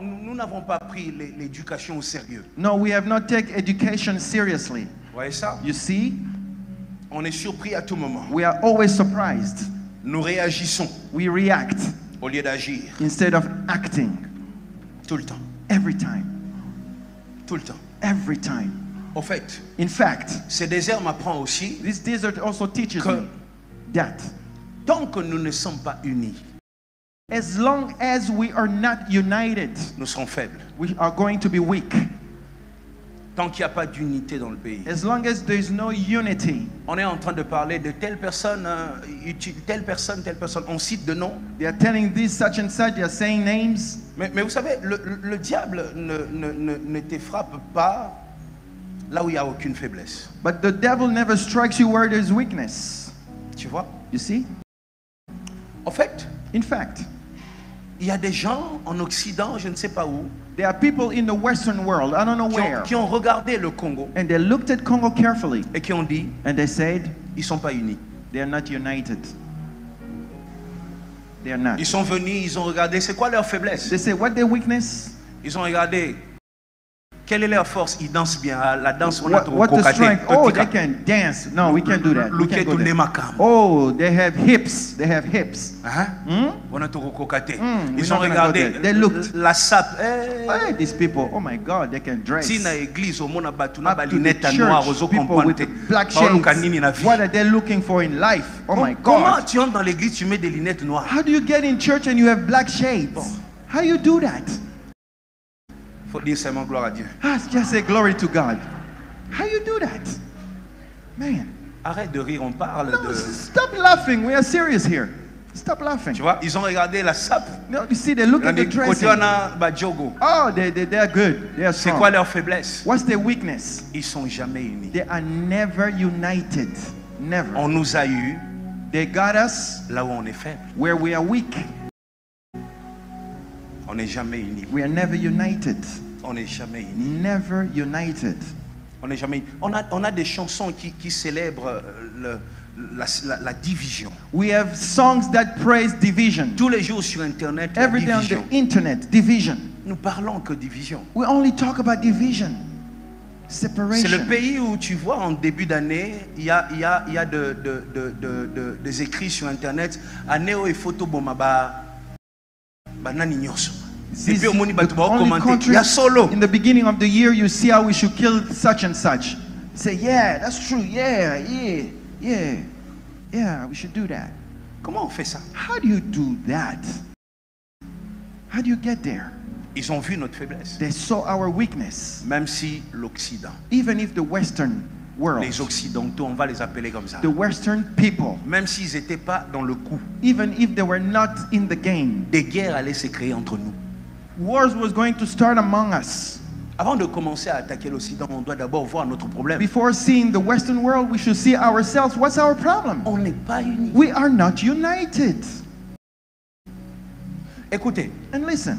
nous n'avons pas pris l'éducation au sérieux. No, we have not taken education seriously. Vous voyez ça? You see? On est surpris à tout moment. We are always surprised. Nous réagissons We react au lieu d'agir. instead of acting. Tout le temps. Every time. Tout le temps. Every time. Au fait, In fact, ce désert m'apprend aussi this desert also teaches que me that tant que nous ne sommes pas unis, as long as we are not united, nous serons faibles. we are going to be weak. Tant qu'il n'y a pas d'unité dans le pays. As long as there is no unity. On est en train de parler de telle personne, telle personne. On cite de noms. They are telling this such and such, they are saying names. Mais vous savez, le diable ne te frappe pas là où il n'y a aucune faiblesse. But the devil never strikes you where there's weakness. Tu vois? You see? En fait, In fact, il y a des gens en Occident, je ne sais pas où, there are people in the Western world, I don't know where, qui ont regardé le Congo and they looked at Congo carefully et qui ont dit, and they said, ils ne sont pas unis. they are not united. They are not. Ils sont venus, ils ont regardé, c'est quoi leur faiblesse? They say, what their weakness? Ils ont regardé, quelle est leur force? Ils dansent bien, la danse, on a trop What the cocaté. strength? Oh, they can dance. No, we can't do that. We can't go there. Oh, they have hips. They have hips. On a trop cocaté. we're Ils ont not gonna regardé, go there. They looked. la sape. Hey, these people, oh my God, they can dress. Si na église au monde Up batuna to the balinette noire church, ozo people comprendre with te. black Paolo kanini na shades. vie. What are they looking for in life? Oh my Comment God. tu entres dans l'église, tu mets des lunettes noires? How do you get in church and you have black shades? How you do that? Faut dire seulement gloire à Dieu. Just say glory to God. How you do that? Man. Arrête de rire, on parle No, de. stop laughing. We are serious here. Stop laughing. Tu vois, ils ont regardé la sape. No, you see, they look Ils ont at the dit, côté dressing. on a Badjogo. Oh, they are good. They are C'est quoi strong. leur faiblesse? What's their weakness? Ils sont jamais unis. They are never united. Never. On nous a eu They got us là où on est faible. where we are weak. On n'est jamais unis. We are never united. On n'est jamais unis. Never united. On n'est jamais unis. On a des chansons qui célèbrent la division. We have songs that praise division. Tous les jours sur Internet, la Every day on the division. internet, division. Nous parlons que division. We only talk about division. C'est Separation. le pays où tu vois en début d'année, il y a des écrits sur Internet. Aneo et photo bomaba banani nyoso. Et puis au monde The va only commenter. country Il y a solo. in the beginning of the year you see how we should kill such and such. Say, yeah, that's true. Yeah, we should do that. Comment on fait ça? How do you do that? How do you get there? Ils ont vu notre faiblesse. They saw our weakness. Même si l'Occident, Even if the Western world, les Occidentaux, on va les appeler comme ça. the Western people, Même s'ils n'étaient pas dans le coup, even if they were not in the game, des guerres allaient se créer entre nous. wars was going to start among us. Avant de commencer à attaquer l'Occident, on doit d'abord voir notre problème. Before seeing the Western world, we should see ourselves. What's our problem? On n'est pas unis. We are not united. Écoutez, And listen,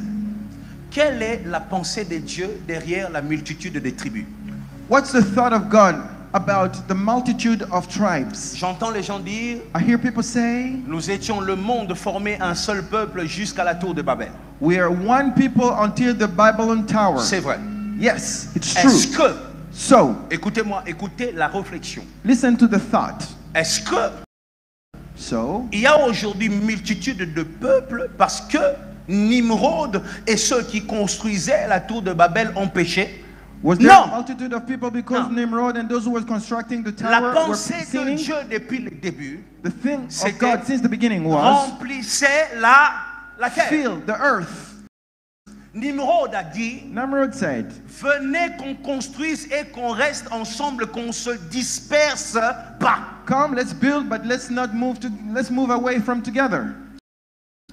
quelle est la pensée de Dieu derrière la multitude des tribus? what's the thought of God about the multitude of tribes? J'entends les gens dire, I hear people say, nous étions le monde formé un seul peuple jusqu'à la tour de Babel. we are one people until the Babylon Tower. C'est vrai. Yes, it's Est-ce true. que, So, écoutez-moi, écoutez la réflexion. listen to the thought. Est-ce que So, il y a aujourd'hui une multitude de peuples parce que Nimrod et ceux qui construisaient la tour de Babel ont péché? was there Non. a multitude of people because No. Nimrod and those who were constructing the La tower were pensée de sinning? Dieu depuis le début The thing of C'était- God since the beginning was remplissait la terre. fill the earth. Nimrod a dit, Nimrod said, venez qu'on construise et qu'on reste ensemble, qu'on se disperse pas. come, let's build, but let's move away from together.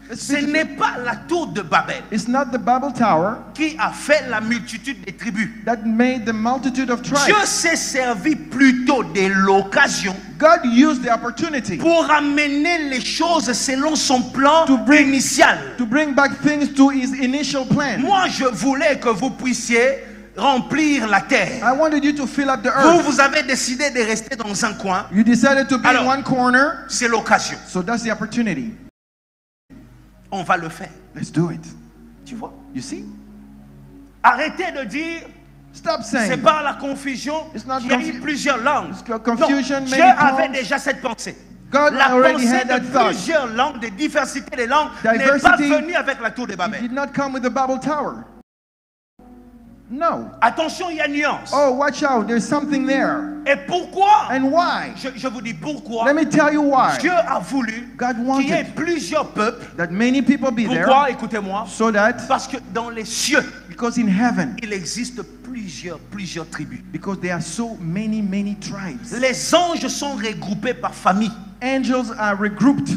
Let's Ce be n'est pas la tour de Babel It's not the Babel Tower qui a fait la multitude des tribus. that made the multitude of Dieu tribes. s'est servi plutôt de l'occasion God used the opportunity pour amener les choses selon son plan initial. to bring back things to his initial plan. Moi, je voulais que vous puissiez remplir la terre. I wanted you to fill up the Vous, earth. vous avez décidé de rester dans un coin. You decided to be Alors, in one corner, c'est l'occasion. so that's the opportunity. On va le faire. Let's do it. Tu vois? You see? Arrêtez de dire Stop saying c'est par la confusion qu'il y a eu plusieurs langues. Confusion, non, Dieu avait déjà cette pensée. God la already pensée had that de thought. Plusieurs langues, de diversité des langues, n'est pas venue avec la tour de Babel. It did not come with the Babel Tower. No. Attention, il y a nuance. Oh, watch out. There's something there. Et pourquoi? And why? Je vous dis pourquoi. Let me tell you why. Dieu a voulu qu'il y ait plusieurs peuples. That many people be pourquoi? There. Écoutez-moi. So that. Parce que dans les cieux, because in heaven, il existe plusieurs tribus. Because there are so many tribes. Les anges sont regroupés par famille. Angels are regrouped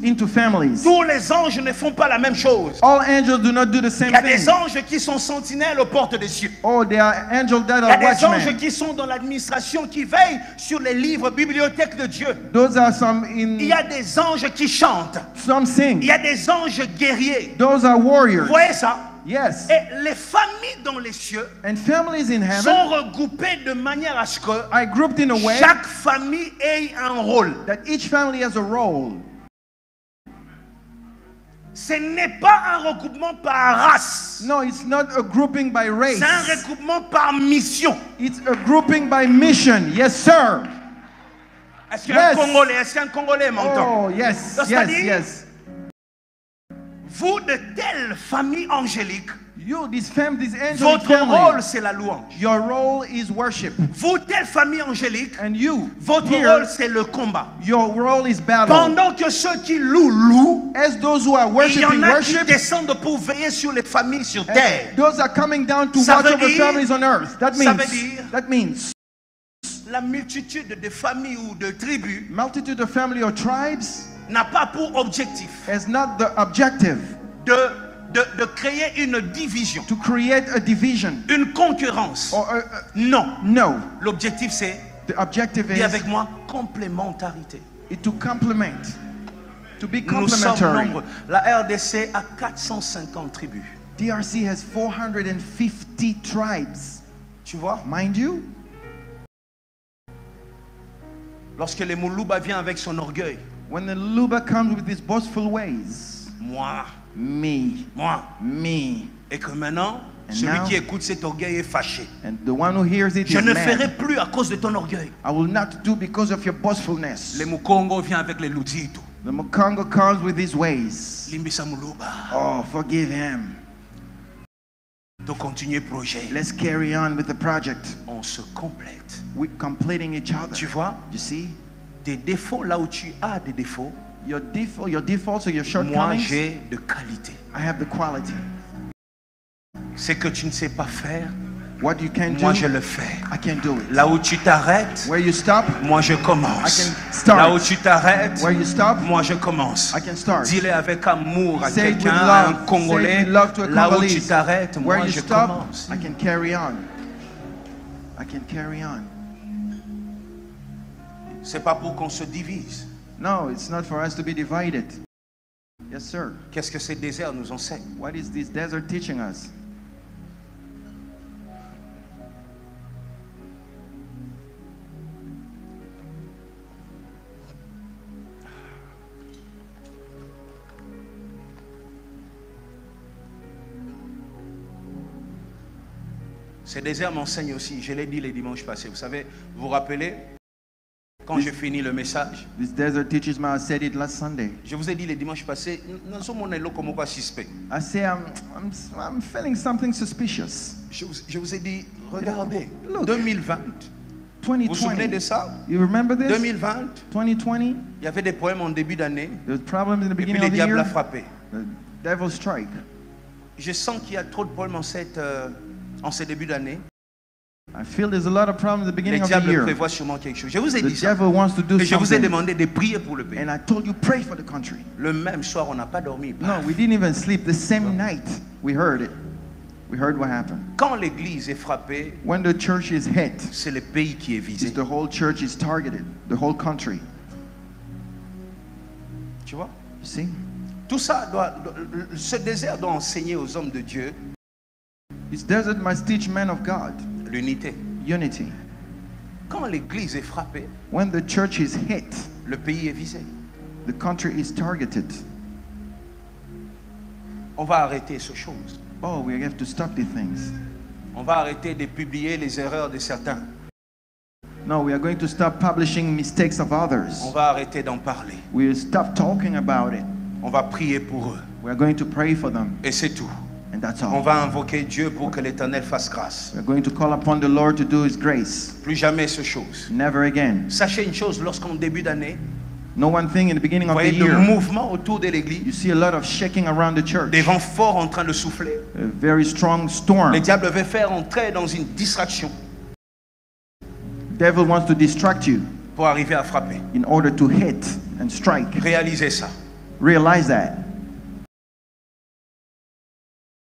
into families. Tous les anges ne font pas la même chose. All angels do not do the same thing. Il y a des anges qui sont sentinelles aux portes des cieux. Oh, there are angels that are watchmen. Il y a des watchmen. anges qui sont dans l'administration, qui veillent sur les livres, bibliothèques de Dieu. Those are some in. Il y a des anges qui chantent. Some sing. Il y a des anges guerriers. Those are warriors. Vous voyez ça? Yes. Et les familles dans les cieux and families in heaven sont regroupées de manière à ce que are grouped in a way chaque famille ait un rôle. That each family has a role. Ce n'est pas un regroupement par race. No, it's not a grouping by race. C'est un regroupement par mission. It's a grouping by mission. Yes, sir. Est-ce qu'un Congolais m'entend? Oh, yes, yes. Vous de telles familles angéliques, votre rôle c'est la louange. Your role is worship. Vous telle famille angélique, and you, votre rôle c'est le combat. Your role is battle. Pendant que ceux qui louent, as those who are worshiping, il y en a worship, qui descendent pour veiller sur les familles sur terre. Those are coming down to watch over families on earth. That means la multitude de familles ou de tribus, multitude of family or tribes, n'a pas pour objectif has not the objective de créer une division, to create a division, une concurrence. Non. L'objectif c'est, the objective dis avec moi, complémentarité. To complement, to be complementary. Nous sommes nombreux. La RDC a 450 tribus. DRC has 450 tribes. Tu vois? Mind you. Lorsque le Muluba vient avec son orgueil. When the Luba comes with his boastful ways. Moi. Me. Et que maintenant, celui qui écoute cet orgueil est fâché. And the one who hears it Je is ne mad. ferai plus à cause de ton orgueil. I will not do because of your boastfulness. Le Mukongo vient avec les Luditu. The Mukongo comes with his ways. Limbisa Muluba. Oh, forgive him. De continuer projet. Let's carry on with the project. On se complète. We're completing each other. Tu vois? You see? Des défauts là où tu as des défauts. Your defaults or your shortcomings. Moi j'ai de qualité. I have the quality. Ce que tu ne sais pas faire. What you can do, moi je le fais. I can do it. Là où tu t'arrêtes, where you stop, moi je commence. I can start. Là où tu t'arrêtes, where you stop, moi je commence. I can start. Dis-le avec amour à Say quelqu'un, à un Congolais. Là où tu t'arrêtes, moi je commence. I can carry on. I can carry on. C'est pas pour qu'on se divise. No, it's not for us to be divided. Yes, sir. Qu'est-ce que ces déserts nous enseignent? What is this desert teaching us? Ces déserts m'enseignent aussi, je l'ai dit les dimanches passés. Vous savez, vous vous rappelez, quand j'ai fini le message, this desert teaches me, I said it last Sunday. Je vous ai dit les dimanches passés, nous sommes comme quoi suspect. I say I'm feeling something suspicious. Je vous ai dit, regardez, Look, 2020. 2020. Vous vous souvenez de ça? You remember this? 2020. 2020. Il y avait des problèmes en début d'année. There's problems in the beginning et puis of the le diable year. a frappé. The devil strike. Je sens qu'il y a trop de problèmes en ce début d'année. I feel there's a lot of problems at the beginning Le of the diable year. prévoit sûrement quelque chose. Je vous ai The dit ça. devil wants to do Et je vous ai something. demandé de prier pour le pays. And I told you pray for the country. Le même soir, on n'a pas dormi. No, we didn't even sleep. The same night, we heard it. We heard what happened. Quand l'église est frappée, when the church is hit, c'est le pays qui est visé. the whole church is targeted, the whole country. Tu vois? You see? Tout ça ce désert doit enseigner aux hommes de Dieu. This desert must teach men of God. L'unité. Unity. Quand l'église est frappée, when the church is hit, le pays est visé. The country is targeted. On va arrêter ces choses. Oh, we have to stop these things. On va arrêter de publier les erreurs de certains. No, we are going to stop publishing mistakes of others. On va arrêter d'en parler. We'll stop talking about it. On va prier pour eux. We are going to pray for them. Et c'est tout. And that's all. On va invoquer Dieu pour que l'Éternel fasse grâce. We are going to call upon the Lord to do His grace. Plus jamais ce chose. Never again. Sachez une chose, lorsqu'en début d'année, know one thing, in the beginning of the voyez year, le mouvement autour de l'église, you see a lot of shaking around the church. Des vents forts en train de souffler. A very strong storm. Le diable veut faire entrer dans une distraction. Devil wants to distract you pour arriver à frapper. In order to hit and strike. Réalisez ça. Realize that.